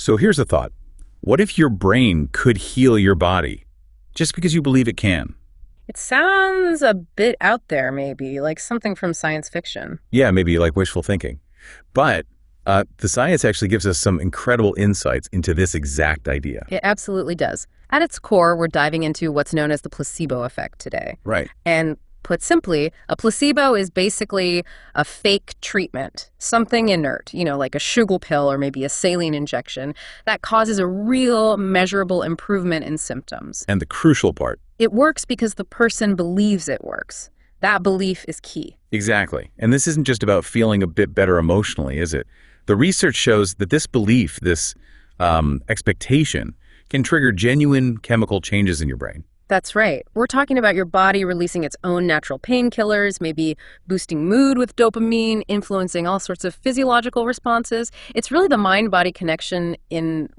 So here's a thought. What if your brain could heal your body just because you believe it can? It sounds a bit out there, maybe, like something from science fiction. Yeah, maybe like wishful thinking. But the science actually gives us some incredible insights into this exact idea. It absolutely does. At its core, we're diving into what's known as the placebo effect today. Right. And put simply, a placebo is basically a fake treatment, something inert, like a sugar pill or maybe a saline injection that causes a real measurable improvement in symptoms. And the crucial part. It works because the person believes it works. That belief is key. Exactly. And this isn't just about feeling a bit better emotionally, is it? The research shows that this belief, this expectation, can trigger genuine chemical changes in your brain. That's right. We're talking about your body releasing its own natural painkillers, maybe boosting mood with dopamine, influencing all sorts of physiological responses. It's really the mind-body connection in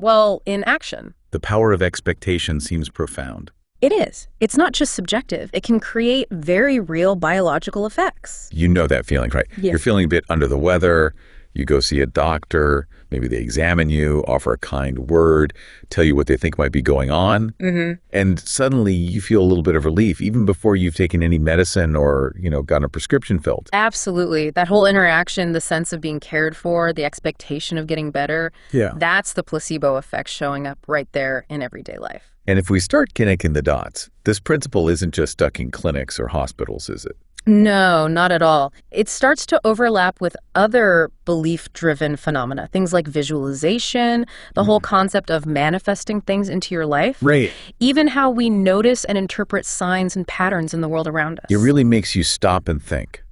action. The power of expectation seems profound. It is. It's not just subjective. It can create very real biological effects. You know that feeling, right? Yeah. You're feeling a bit under the weather. You go see a doctor. Maybe they examine you, offer a kind word, tell you what they think might be going on. Mm-hmm. And suddenly you feel a little bit of relief, even before you've taken any medicine or, gotten a prescription filled. Absolutely. That whole interaction, the sense of being cared for, the expectation of getting better, that's the placebo effect showing up right there in everyday life. And if we start connecting the dots, this principle isn't just stuck in clinics or hospitals, is it? No, not at all. It starts to overlap with other belief-driven phenomena, things like visualization, the whole concept of manifesting things into your life. Right. Even how we notice and interpret signs and patterns in the world around us. It really makes you stop and think.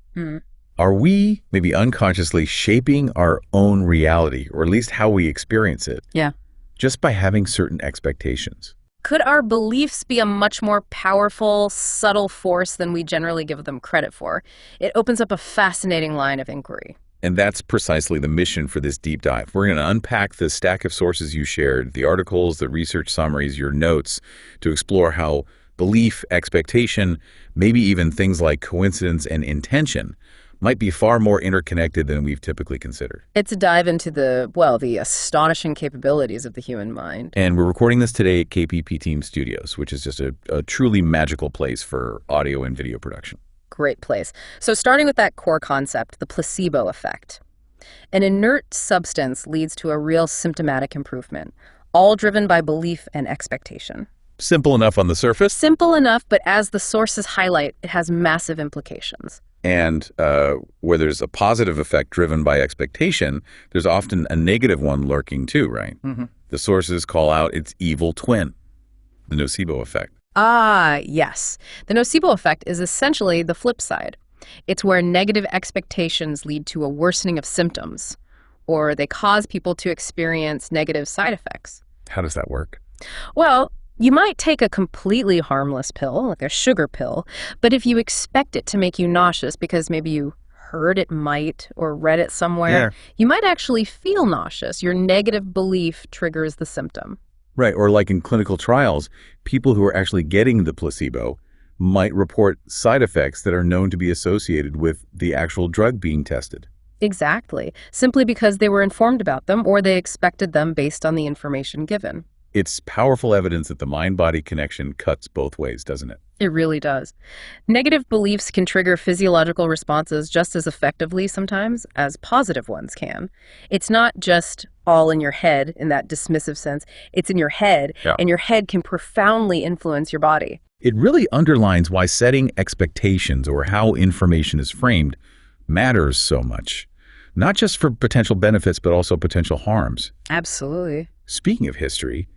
Are we maybe unconsciously shaping our own reality, or at least how we experience it? Yeah. Just by having certain expectations? Could our beliefs be a much more powerful, subtle force than we generally give them credit for? It opens up a fascinating line of inquiry. And that's precisely the mission for this deep dive. We're going to unpack the stack of sources you shared, the articles, the research summaries, your notes, to explore how belief, expectation, maybe even things like coincidence and intention might be far more interconnected than we've typically considered. It's a dive into the astonishing capabilities of the human mind. And we're recording this today at KPP Team Studios, which is just a truly magical place for audio and video production. Great place. So starting with that core concept, the placebo effect. An inert substance leads to a real symptomatic improvement, all driven by belief and expectation. Simple enough on the surface. Simple enough, but as the sources highlight, it has massive implications. And where there's a positive effect driven by expectation, there's often a negative one lurking too, right? Mm-hmm. The sources call out its evil twin, the nocebo effect. Ah, yes. The nocebo effect is essentially the flip side. It's where negative expectations lead to a worsening of symptoms, or they cause people to experience negative side effects. How does that work? Well, you might take a completely harmless pill, like a sugar pill, but if you expect it to make you nauseous because maybe you heard it might or read it somewhere, you might actually feel nauseous. Your negative belief triggers the symptom. Right, or like in clinical trials, people who are actually getting the placebo might report side effects that are known to be associated with the actual drug being tested. Exactly, simply because they were informed about them or they expected them based on the information given. It's powerful evidence that the mind-body connection cuts both ways, doesn't it? It really does. Negative beliefs can trigger physiological responses just as effectively sometimes as positive ones can. It's not just all in your head in that dismissive sense. It's in your head, and your head can profoundly influence your body. It really underlines why setting expectations or how information is framed matters so much. Not just for potential benefits, but also potential harms. Absolutely. Speaking of history,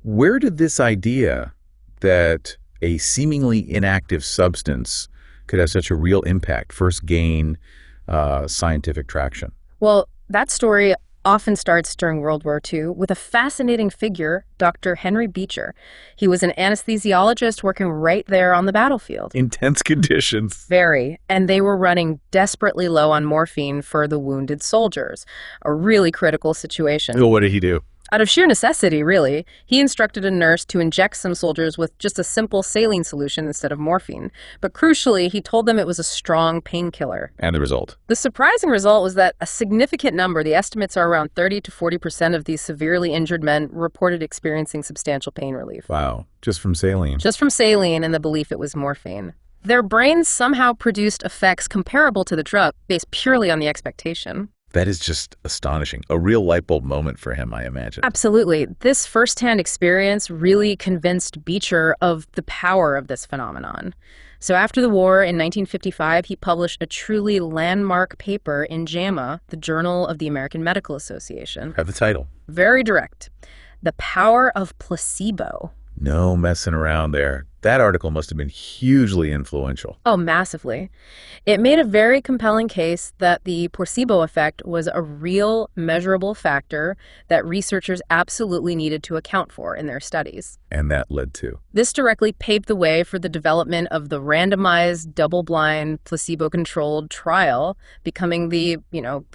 where did this idea that a seemingly inactive substance could have such a real impact first gain scientific traction? Well, that story often starts during World War II with a fascinating figure, Dr. Henry Beecher. He was an anesthesiologist working right there on the battlefield. Intense conditions. Very. And they were running desperately low on morphine for the wounded soldiers. A really critical situation. Well, what did he do? Out of sheer necessity, really, he instructed a nurse to inject some soldiers with just a simple saline solution instead of morphine. But crucially, he told them it was a strong painkiller. And the result? The surprising result was that a significant number, the estimates are around 30 to 40% of these severely injured men reported experiencing substantial pain relief. Wow. Just from saline? Just from saline and the belief it was morphine. Their brains somehow produced effects comparable to the drug based purely on the expectation. That is just astonishing. A real light bulb moment for him, I imagine. Absolutely. This firsthand experience really convinced Beecher of the power of this phenomenon. So after the war in 1955, he published a truly landmark paper in JAMA, the Journal of the American Medical Association. Have the title. Very direct. The Power of Placebo. No messing around there. That article must have been hugely influential. Oh, massively. It made a very compelling case that the placebo effect was a real, measurable factor that researchers absolutely needed to account for in their studies. And that led to? This directly paved the way for the development of the randomized, double-blind, placebo-controlled trial, becoming the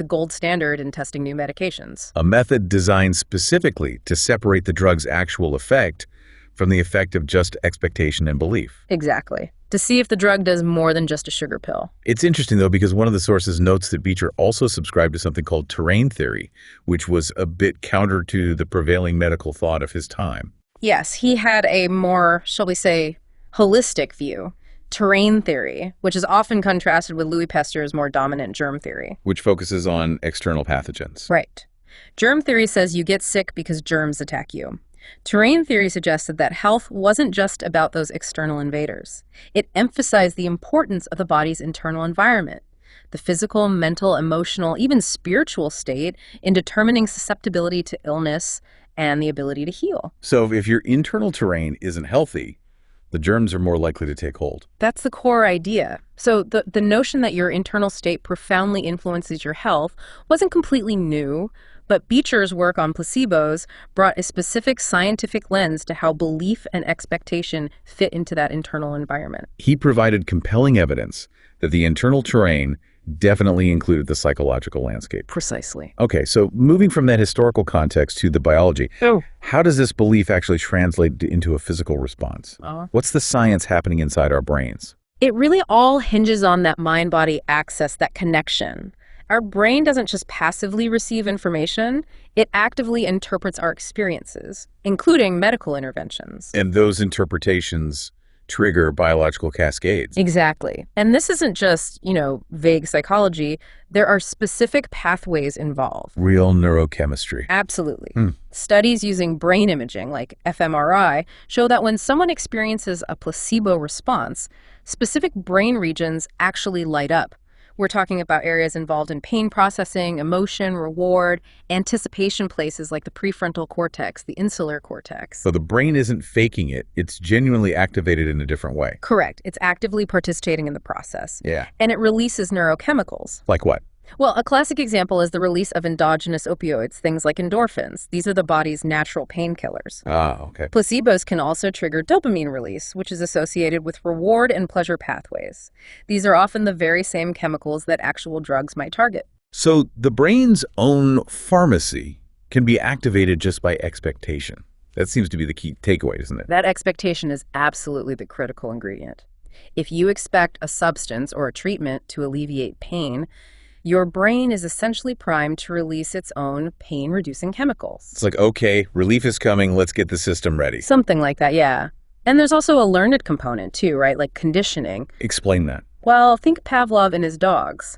gold standard in testing new medications. A method designed specifically to separate the drug's actual effect from the effect of just expectation and belief. Exactly. To see if the drug does more than just a sugar pill. It's interesting, though, because one of the sources notes that Beecher also subscribed to something called terrain theory, which was a bit counter to the prevailing medical thought of his time. Yes, he had a more, shall we say, holistic view. Terrain theory, which is often contrasted with Louis Pasteur's more dominant germ theory. Which focuses on external pathogens. Right. Germ theory says you get sick because germs attack you. Terrain theory suggested that health wasn't just about those external invaders. It emphasized the importance of the body's internal environment, the physical, mental, emotional, even spiritual state in determining susceptibility to illness and the ability to heal. So if your internal terrain isn't healthy, the germs are more likely to take hold. That's the core idea. So the notion that your internal state profoundly influences your health wasn't completely new, but Beecher's work on placebos brought a specific scientific lens to how belief and expectation fit into that internal environment. He provided compelling evidence that the internal terrain definitely included the psychological landscape. Precisely. Okay, so moving from that historical context to the biology, how does this belief actually translate into a physical response? What's the science happening inside our brains? It really all hinges on that mind-body access, that connection. Our brain doesn't just passively receive information, it actively interprets our experiences, including medical interventions. And those interpretations trigger biological cascades. Exactly. And this isn't just, vague psychology. There are specific pathways involved. Real neurochemistry. Absolutely. Studies using brain imaging, like fMRI, show that when someone experiences a placebo response, specific brain regions actually light up. We're talking about areas involved in pain processing, emotion, reward, anticipation places like the prefrontal cortex, the insular cortex. So the brain isn't faking it. It's genuinely activated in a different way. Correct. It's actively participating in the process. Yeah. And it releases neurochemicals. Like what? Well, a classic example is the release of endogenous opioids, things like endorphins. These are the body's natural painkillers. Okay. Placebos can also trigger dopamine release, which is associated with reward and pleasure pathways. These are often the very same chemicals that actual drugs might target. So the brain's own pharmacy can be activated just by expectation. That seems to be the key takeaway, isn't it? That expectation is absolutely the critical ingredient. If you expect a substance or a treatment to alleviate pain, your brain is essentially primed to release its own pain-reducing chemicals. It's like, okay, relief is coming, let's get the system ready. Something like that, yeah. And there's also a learned component too, right? Like conditioning. Explain that. Well, think Pavlov and his dogs.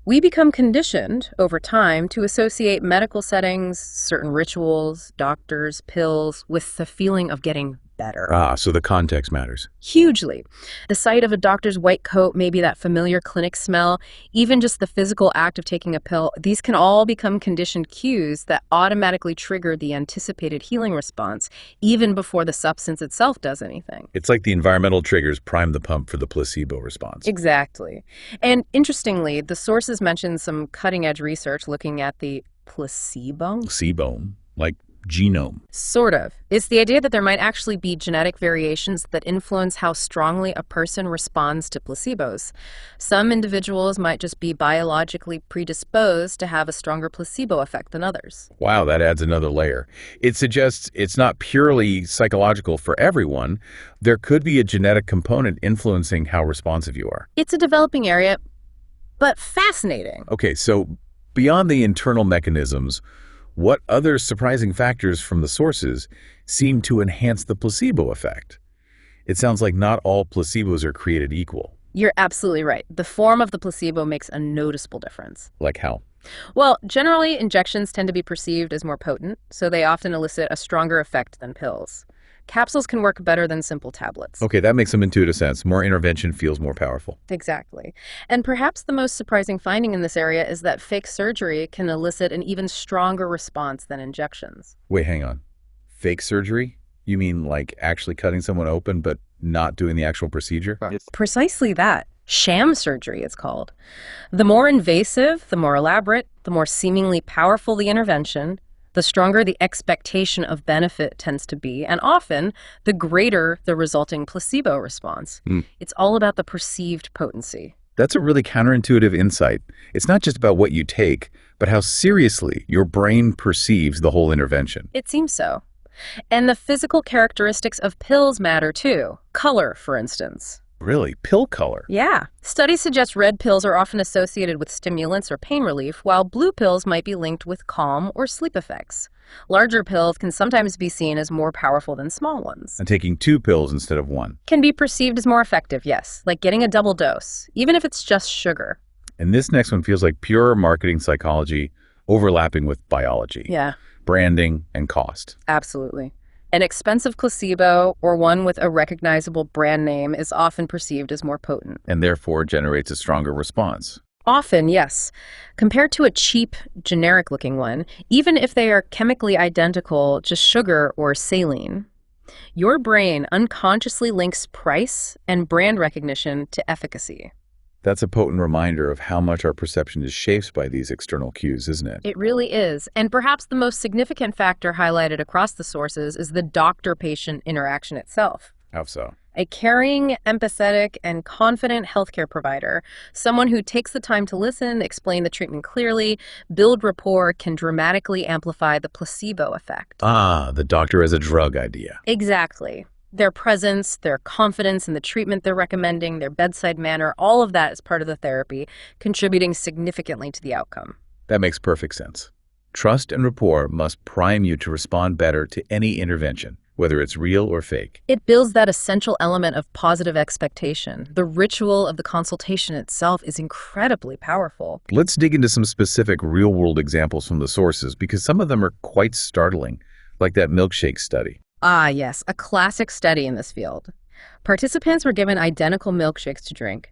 We become conditioned over time to associate medical settings, certain rituals, doctors, pills, with the feeling of getting better. So the context matters. Hugely. The sight of a doctor's white coat, maybe that familiar clinic smell, even just the physical act of taking a pill, these can all become conditioned cues that automatically trigger the anticipated healing response, even before the substance itself does anything. It's like the environmental triggers prime the pump for the placebo response. Exactly. And interestingly, the sources mention some cutting-edge research looking at the placebo. Placebo, like genome. Sort of. It's the idea that there might actually be genetic variations that influence how strongly a person responds to placebos. Some individuals might just be biologically predisposed to have a stronger placebo effect than others. Wow, that adds another layer. It suggests it's not purely psychological for everyone. There could be a genetic component influencing how responsive you are. It's a developing area, but fascinating. Okay, so beyond the internal mechanisms, what other surprising factors from the sources seem to enhance the placebo effect? It sounds like not all placebos are created equal. You're absolutely right. The form of the placebo makes a noticeable difference. Like how? Well, generally, injections tend to be perceived as more potent, so they often elicit a stronger effect than pills. Capsules can work better than simple tablets. Okay, that makes some intuitive sense. More intervention feels more powerful. Exactly. And perhaps the most surprising finding in this area is that fake surgery can elicit an even stronger response than injections. Wait, hang on. Fake surgery? You mean like actually cutting someone open but not doing the actual procedure? Precisely that. Sham surgery, it's called. The more invasive, the more elaborate, the more seemingly powerful the intervention, the stronger the expectation of benefit tends to be, and often the greater the resulting placebo response. It's all about the perceived potency. That's a really counterintuitive insight. It's not just about what you take, but how seriously your brain perceives the whole intervention. It seems so. And the physical characteristics of pills matter too. Color, for instance. Really? Pill color? Yeah. Studies suggest red pills are often associated with stimulants or pain relief, while blue pills might be linked with calm or sleep effects. Larger pills can sometimes be seen as more powerful than small ones. And taking 2 pills instead of 1. Can be perceived as more effective, yes, like getting a double dose, even if it's just sugar. And this next one feels like pure marketing psychology overlapping with biology. Yeah. Branding and cost. Absolutely. An expensive placebo or one with a recognizable brand name is often perceived as more potent. And therefore generates a stronger response. Often, yes. Compared to a cheap, generic-looking one, even if they are chemically identical, just sugar or saline, your brain unconsciously links price and brand recognition to efficacy. That's a potent reminder of how much our perception is shaped by these external cues, isn't it? It really is. And perhaps the most significant factor highlighted across the sources is the doctor-patient interaction itself. How so? A caring, empathetic, and confident healthcare provider, someone who takes the time to listen, explain the treatment clearly, build rapport, can dramatically amplify the placebo effect. Ah, the doctor as a drug idea. Exactly. Their presence, their confidence in the treatment they're recommending, their bedside manner, all of that is part of the therapy, contributing significantly to the outcome. That makes perfect sense. Trust and rapport must prime you to respond better to any intervention, whether it's real or fake. It builds that essential element of positive expectation. The ritual of the consultation itself is incredibly powerful. Let's dig into some specific real-world examples from the sources, because some of them are quite startling, like that milkshake study. Ah, yes, a classic study in this field. Participants were given identical milkshakes to drink,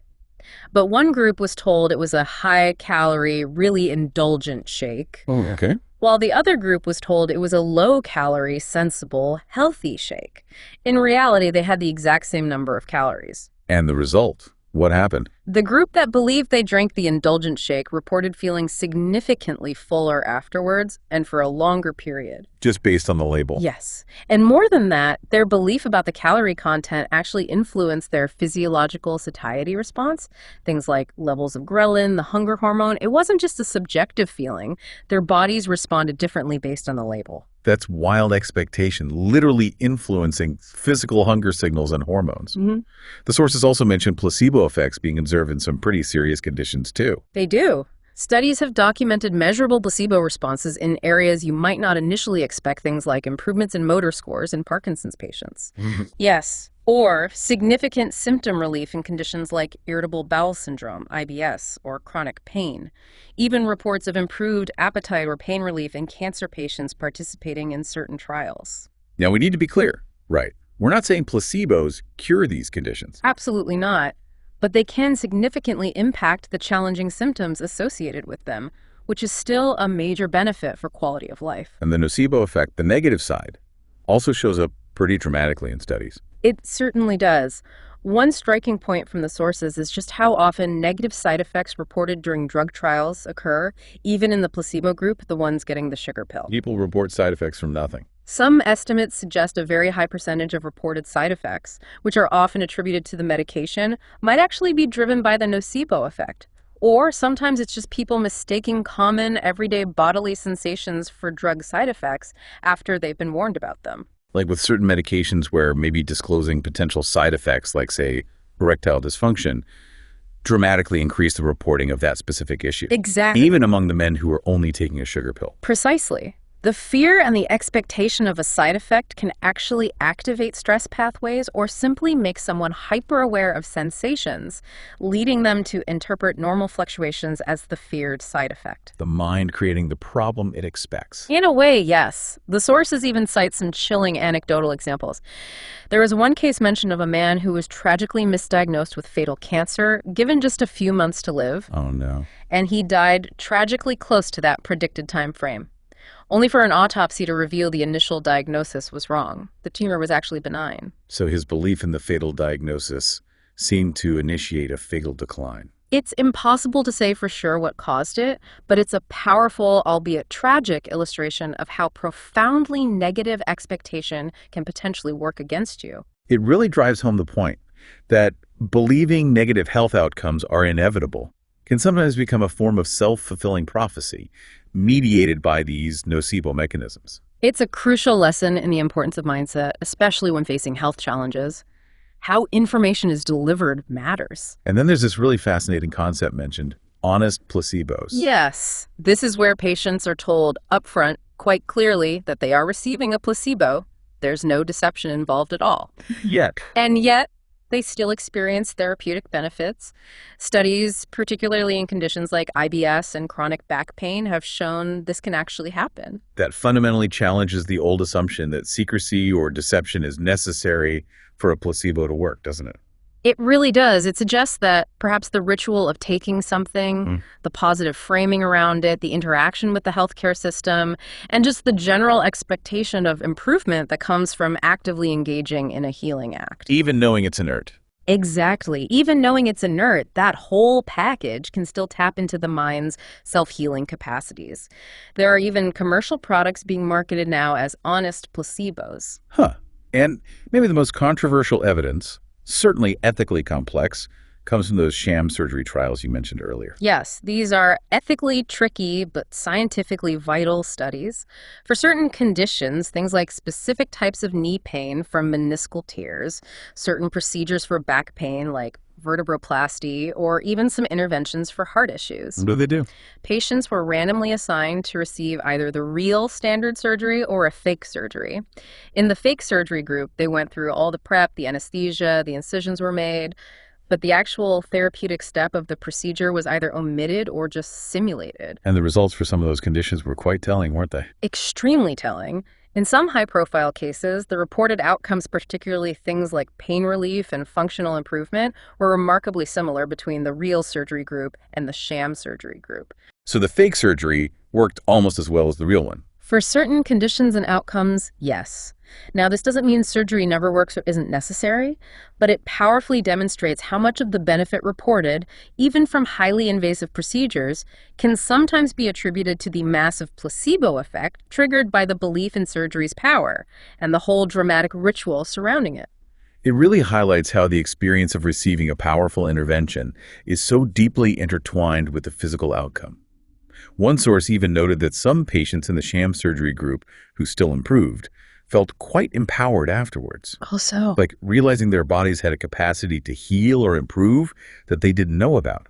but one group was told it was a high-calorie, really indulgent shake, Okay. while the other group was told it was a low-calorie, sensible, healthy shake. In reality, they had the exact same number of calories. And the result? What happened? The group that believed they drank the indulgent shake reported feeling significantly fuller afterwards and for a longer period. Just based on the label? Yes. And more than that, their belief about the calorie content actually influenced their physiological satiety response. Things like levels of ghrelin, the hunger hormone. It wasn't just a subjective feeling. Their bodies responded differently based on the label. That's wild expectation, literally influencing physical hunger signals and hormones. The sources also mention placebo effects being observed in some pretty serious conditions, too. They do. Studies have documented measurable placebo responses in areas you might not initially expect, things like improvements in motor scores in Parkinson's patients. Yes. Or significant symptom relief in conditions like irritable bowel syndrome, IBS, or chronic pain. Even reports of improved appetite or pain relief in cancer patients participating in certain trials. Now, we need to be clear, right? We're not saying placebos cure these conditions. Absolutely not. But they can significantly impact the challenging symptoms associated with them, which is still a major benefit for quality of life. And the nocebo effect, the negative side, also shows up pretty dramatically in studies. It certainly does. One striking point from the sources is just how often negative side effects reported during drug trials occur, even in the placebo group, the ones getting the sugar pill. People report side effects from nothing. Some estimates suggest a very high percentage of reported side effects, which are often attributed to the medication, might actually be driven by the nocebo effect. Or sometimes it's just people mistaking common, everyday bodily sensations for drug side effects after they've been warned about them. Like with certain medications where maybe disclosing potential side effects, like, say, erectile dysfunction, dramatically increase the reporting of that specific issue. Exactly. Even among the men who are only taking a sugar pill. Precisely. The fear and the expectation of a side effect can actually activate stress pathways or simply make someone hyper-aware of sensations, leading them to interpret normal fluctuations as the feared side effect. The mind creating the problem it expects. In a way, yes. The sources even cite some chilling anecdotal examples. There was one case mentioned of a man who was tragically misdiagnosed with fatal cancer, given just a few months to live. Oh, no. And he died tragically close to that predicted time frame, only for an autopsy to reveal the initial diagnosis was wrong. The tumor was actually benign. So his belief in the fatal diagnosis seemed to initiate a fatal decline. It's impossible to say for sure what caused it, but it's a powerful, albeit tragic, illustration of how profoundly negative expectation can potentially work against you. It really drives home the point that believing negative health outcomes are inevitable can sometimes become a form of self-fulfilling prophecy, mediated by these nocebo mechanisms. It's a crucial lesson in the importance of mindset, especially when facing health challenges. How information is delivered matters. And then there's this really fascinating concept mentioned, honest placebos. Yes, this is where patients are told upfront, quite clearly, that they are receiving a placebo. There's no deception involved at all. Yet. And yet, they still experience therapeutic benefits. Studies, particularly in conditions like IBS and chronic back pain, have shown this can actually happen. That fundamentally challenges the old assumption that secrecy or deception is necessary for a placebo to work, doesn't it? It really does. It suggests that perhaps the ritual of taking something, the positive framing around it, the interaction with the healthcare system, and just the general expectation of improvement that comes from actively engaging in a healing act. Even knowing it's inert. Exactly. Even knowing it's inert, that whole package can still tap into the mind's self-healing capacities. There are even commercial products being marketed now as honest placebos. Huh. And maybe the most controversial evidence, certainly ethically complex, comes from those sham surgery trials you mentioned earlier. Yes, these are ethically tricky but scientifically vital studies. For certain conditions, things like specific types of knee pain from meniscal tears, certain procedures for back pain like vertebroplasty, or even some interventions for heart issues. What do they do? Patients were randomly assigned to receive either the real standard surgery or a fake surgery. In the fake surgery group, they went through all the prep, the anesthesia, the incisions were made, but the actual therapeutic step of the procedure was either omitted or just simulated. And the results for some of those conditions were quite telling, weren't they? Extremely telling. In some high-profile cases, the reported outcomes, particularly things like pain relief and functional improvement, were remarkably similar between the real surgery group and the sham surgery group. So the fake surgery worked almost as well as the real one. For certain conditions and outcomes, yes. Now, this doesn't mean surgery never works or isn't necessary, but it powerfully demonstrates how much of the benefit reported, even from highly invasive procedures, can sometimes be attributed to the massive placebo effect triggered by the belief in surgery's power and the whole dramatic ritual surrounding it. It really highlights how the experience of receiving a powerful intervention is so deeply intertwined with the physical outcome. One source even noted that some patients in the sham surgery group who still improved felt quite empowered afterwards. Oh, so? Like realizing their bodies had a capacity to heal or improve that they didn't know about,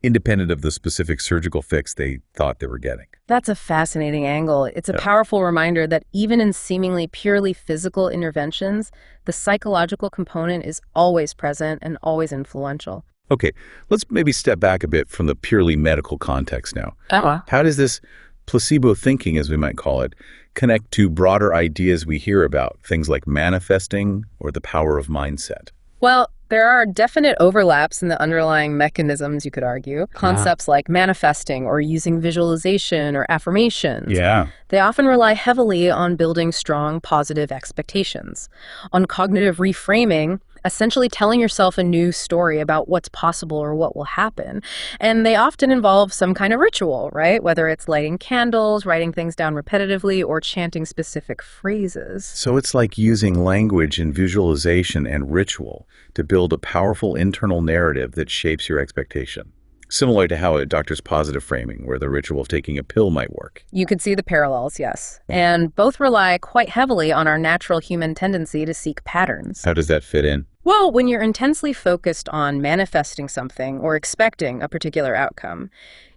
independent of the specific surgical fix they thought they were getting. That's a fascinating angle. It's a powerful reminder that even in seemingly purely physical interventions, the psychological component is always present and always influential. Okay, let's maybe step back a bit from the purely medical context now. How does this placebo thinking, as we might call it, connect to broader ideas we hear about, things like manifesting or the power of mindset? Well, there are definite overlaps in the underlying mechanisms, you could argue. Concepts like manifesting or using visualization or affirmations. Yeah. They often rely heavily on building strong positive expectations, on cognitive reframing, essentially telling yourself a new story about what's possible or what will happen. And they often involve some kind of ritual, right? Whether it's lighting candles, writing things down repetitively, or chanting specific phrases. So it's like using language and visualization and ritual to build a powerful internal narrative that shapes your expectation. Similar to how a doctor's positive framing, where the ritual of taking a pill might work. You could see the parallels, yes. And both rely quite heavily on our natural human tendency to seek patterns. How does that fit in? Well, when you're intensely focused on manifesting something or expecting a particular outcome,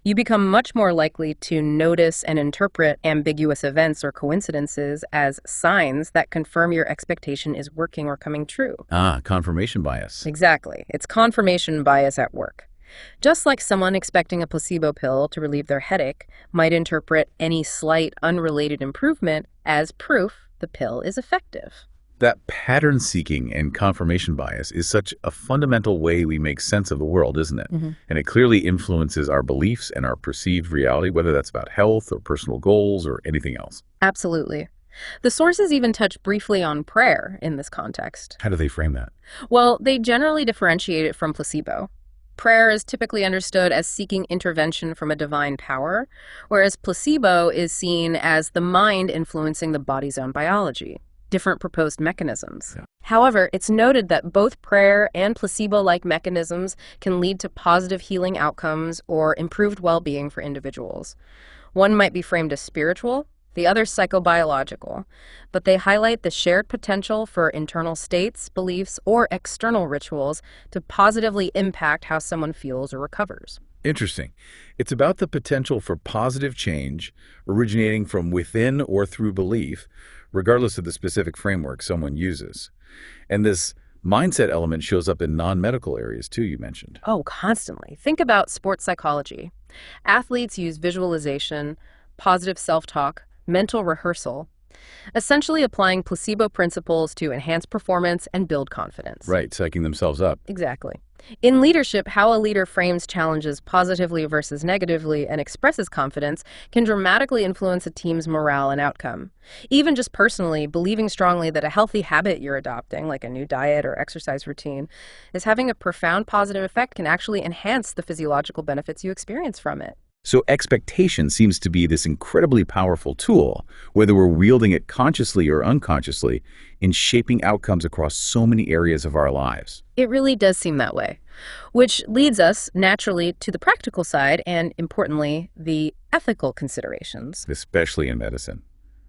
you become much more likely to notice and interpret ambiguous events or coincidences as signs that confirm your expectation is working or coming true. Ah, confirmation bias. Exactly. It's confirmation bias at work. Just like someone expecting a placebo pill to relieve their headache might interpret any slight unrelated improvement as proof the pill is effective. That pattern seeking and confirmation bias is such a fundamental way we make sense of the world, isn't it? Mm-hmm. And it clearly influences our beliefs and our perceived reality, whether that's about health or personal goals or anything else. Absolutely. The sources even touch briefly on prayer in this context. How do they frame that? Well, they generally differentiate it from placebo. Prayer is typically understood as seeking intervention from a divine power, whereas placebo is seen as the mind influencing the body's own biology, different proposed mechanisms. Yeah. However, it's noted that both prayer and placebo-like mechanisms can lead to positive healing outcomes or improved well-being for individuals. One might be framed as spiritual, the other psychobiological, but they highlight the shared potential for internal states, beliefs, or external rituals to positively impact how someone feels or recovers. Interesting. It's about the potential for positive change originating from within or through belief, regardless of the specific framework someone uses. And this mindset element shows up in non-medical areas too, you mentioned. Oh, constantly. Think about sports psychology. Athletes use visualization, positive self-talk, mental rehearsal, essentially applying placebo principles to enhance performance and build confidence. Right, psyching themselves up. Exactly. In leadership, how a leader frames challenges positively versus negatively and expresses confidence can dramatically influence a team's morale and outcome. Even just personally, believing strongly that a healthy habit you're adopting, like a new diet or exercise routine, is having a profound positive effect can actually enhance the physiological benefits you experience from it. So expectation seems to be this incredibly powerful tool, whether we're wielding it consciously or unconsciously, in shaping outcomes across so many areas of our lives. It really does seem that way, which leads us naturally to the practical side and, importantly, the ethical considerations. Especially in medicine.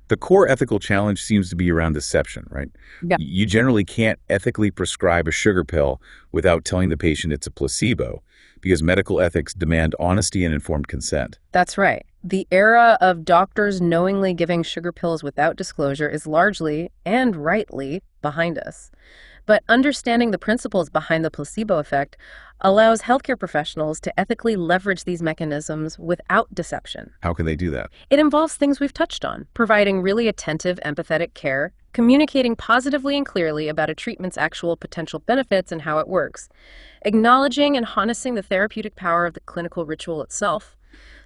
The core ethical challenge seems to be around deception, right? Yeah. You generally can't ethically prescribe a sugar pill without telling the patient it's a placebo, because medical ethics demand honesty and informed consent. That's right. The era of doctors knowingly giving sugar pills without disclosure is largely, and rightly, behind us. But understanding the principles behind the placebo effect allows healthcare professionals to ethically leverage these mechanisms without deception. How can they do that? It involves things we've touched on, providing really attentive, empathetic care, communicating positively and clearly about a treatment's actual potential benefits and how it works, acknowledging and harnessing the therapeutic power of the clinical ritual itself,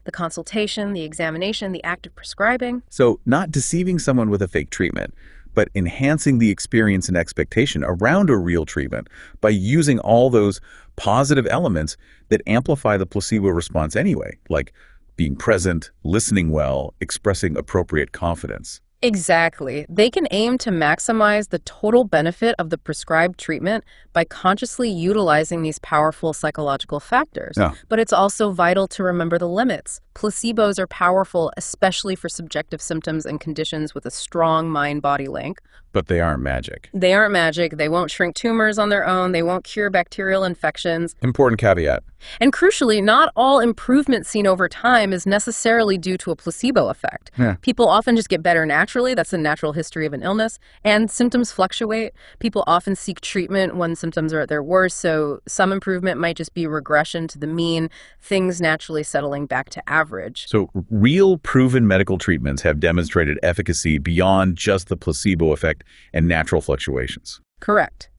the consultation, the examination, the act of prescribing. So not deceiving someone with a fake treatment, but enhancing the experience and expectation around a real treatment by using all those positive elements that amplify the placebo response anyway, like being present, listening well, expressing appropriate confidence. Exactly. They can aim to maximize the total benefit of the prescribed treatment by consciously utilizing these powerful psychological factors. Yeah. But it's also vital to remember the limits. Placebos are powerful, especially for subjective symptoms and conditions with a strong mind-body link. But they aren't magic. They aren't magic. They won't shrink tumors on their own. They won't cure bacterial infections. Important caveat. And crucially, not all improvement seen over time is necessarily due to a placebo effect. Yeah. People often just get better naturally. That's the natural history of an illness. And symptoms fluctuate. People often seek treatment when symptoms are at their worst, so some improvement might just be regression to the mean, things naturally settling back to average. So real proven medical treatments have demonstrated efficacy beyond just the placebo effect and natural fluctuations. Correct.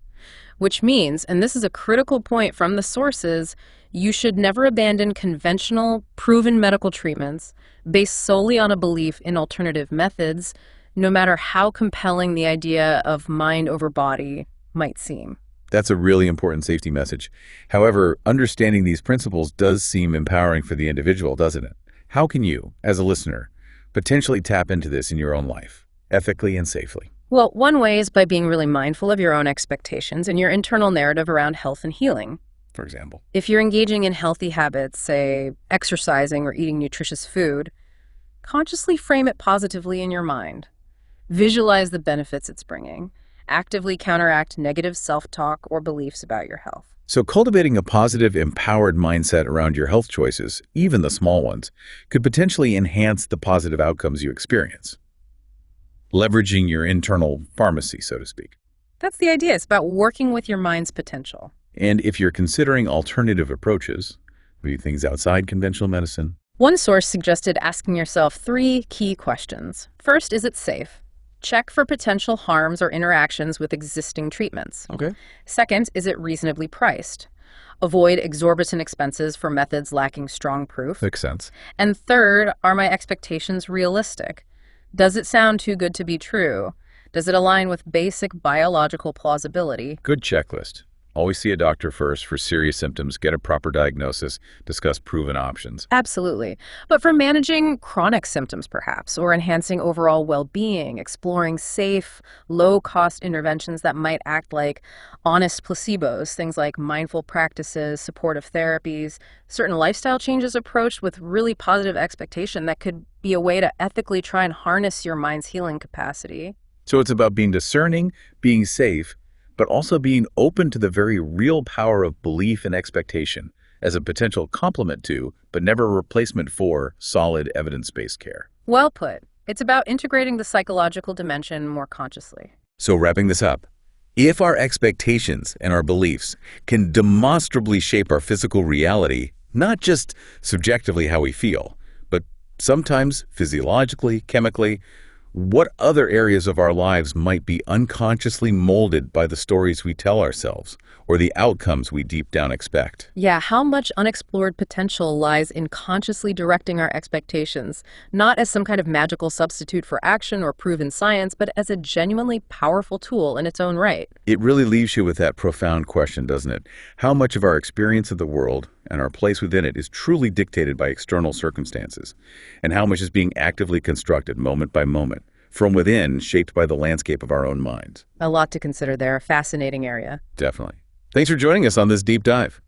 Which means, and this is a critical point from the sources, you should never abandon conventional, proven medical treatments based solely on a belief in alternative methods, no matter how compelling the idea of mind over body might seem. That's a really important safety message. However, understanding these principles does seem empowering for the individual, doesn't it? How can you, as a listener, potentially tap into this in your own life, ethically and safely? Well, one way is by being really mindful of your own expectations and your internal narrative around health and healing. For example, If you're engaging in healthy habits, say exercising or eating nutritious food, consciously frame it positively in your mind. Visualize the benefits it's bringing. Actively counteract negative self-talk or beliefs about your health. so cultivating a positive, empowered mindset around your health choices, even the small ones, could potentially enhance the positive outcomes you experience. Leveraging your internal pharmacy, so to speak. That's the idea. It's about working with your mind's potential. And if you're considering alternative approaches, maybe things outside conventional medicine. One source suggested asking yourself 3 key questions. First, is it safe? Check for potential harms or interactions with existing treatments. Okay. Second, is it reasonably priced? Avoid exorbitant expenses for methods lacking strong proof. Makes sense. And third, are my expectations realistic? Does it sound too good to be true? Does it align with basic biological plausibility? Good checklist. Always see a doctor first for serious symptoms, get a proper diagnosis, discuss proven options. Absolutely. But for managing chronic symptoms, perhaps, or enhancing overall well-being, exploring safe, low-cost interventions that might act like honest placebos, things like mindful practices, supportive therapies, certain lifestyle changes approached with really positive expectation that could be a way to ethically try and harness your mind's healing capacity. So it's about being discerning, being safe, but also being open to the very real power of belief and expectation as a potential complement to, but never a replacement for, solid evidence-based care. Well put. It's about integrating the psychological dimension more consciously. So wrapping this up, if our expectations and our beliefs can demonstrably shape our physical reality, not just subjectively how we feel, but sometimes physiologically, chemically, what other areas of our lives might be unconsciously molded by the stories we tell ourselves or the outcomes we deep down expect? Yeah, how much unexplored potential lies in consciously directing our expectations, not as some kind of magical substitute for action or proven science, but as a genuinely powerful tool in its own right. It really leaves you with that profound question, doesn't it? How much of our experience of the world and our place within it is truly dictated by external circumstances, and how much is being actively constructed moment by moment, from within, shaped by the landscape of our own minds? A lot to consider there, a fascinating area. Definitely. Thanks for joining us on this deep dive.